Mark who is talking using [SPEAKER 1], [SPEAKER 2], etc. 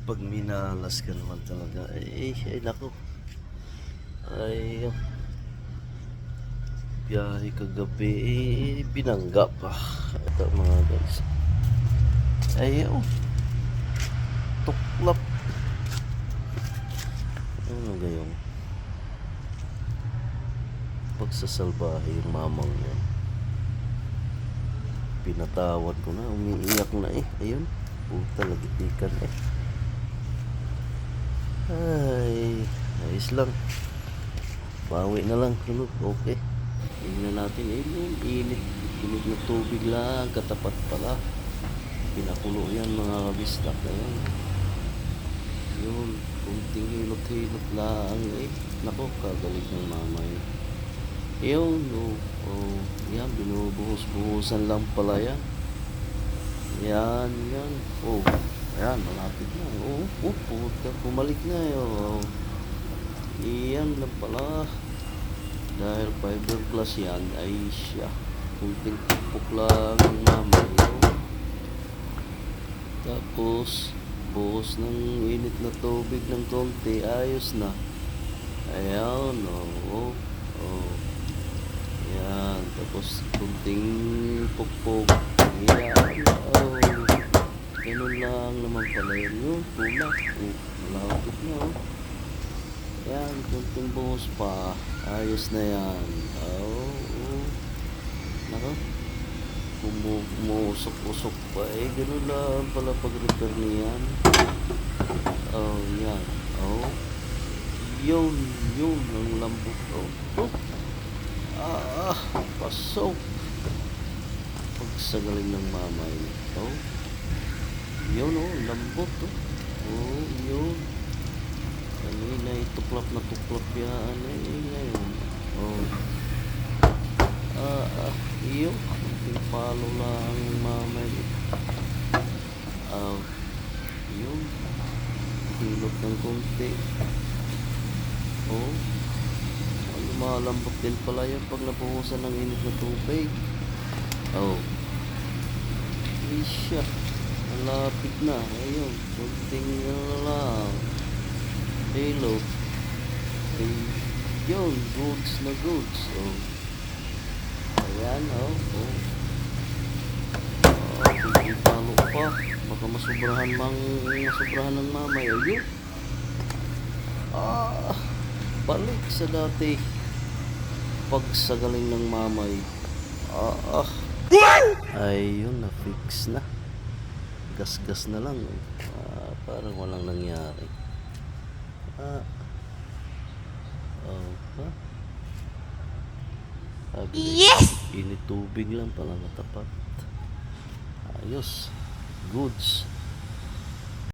[SPEAKER 1] Pag minalas ka naman talaga, ay nako. Ay, biyahe kagabi, binangga pa. Ito mga guys. Ay, tuklap. Ano gayong pagsasalbahe yung mamang yan. Pinatawad ko na, umiiyak na ayun, puta, lagitikan Ay, ayos lang. Bawi na lang, okay. Tingnan natin, yung init na tubig lang, katapat pala. Pinakulo yan mga kabistak na yan. Yun, kunting hilot-hilot lang nako, kagaling ng mamay. Yun, yan, binubuhos-buhusan lang pala yan. Yan, ayan, malapit na. Puta, bumalik na Iyan lang pala. Dahil fiberglass yan, ay siya. Kunting pupok lang ng mamay. Tapos, buhos ng init na tubig ng konti, ayos na. Ayan, yan, tapos kunting pupok. Ayan, ganun lang naman pala yun. Yung pula, malapit na yan, kunting buhos pa, ayos na yan. Nako, umusok-usok pa ganun lang pala pag repair niyan. Yan, yun ang lambot. Pasok pagsagaling ng mamay. Yun, lambot. Yun, kanina tuklap na tuklap yan ngayon. Yun, palo lang mamay. Yun, hilot ng konti. Lumalambot din pala yan pag napuhusan ng init na tubig. Siya, malapit na. Ayun, kunting lang halo. Yun, goods na goods. Ayan, kunting palo pa, baka masubrahan ng mamay. Ayun, balik sa dati pagsagaling ng mamay. Ayun, na-fix na. Gas-gas na lang. Parang walang nangyari.
[SPEAKER 2] Yes!
[SPEAKER 1] Init tubig lang pala matapat. Ayos. Goods.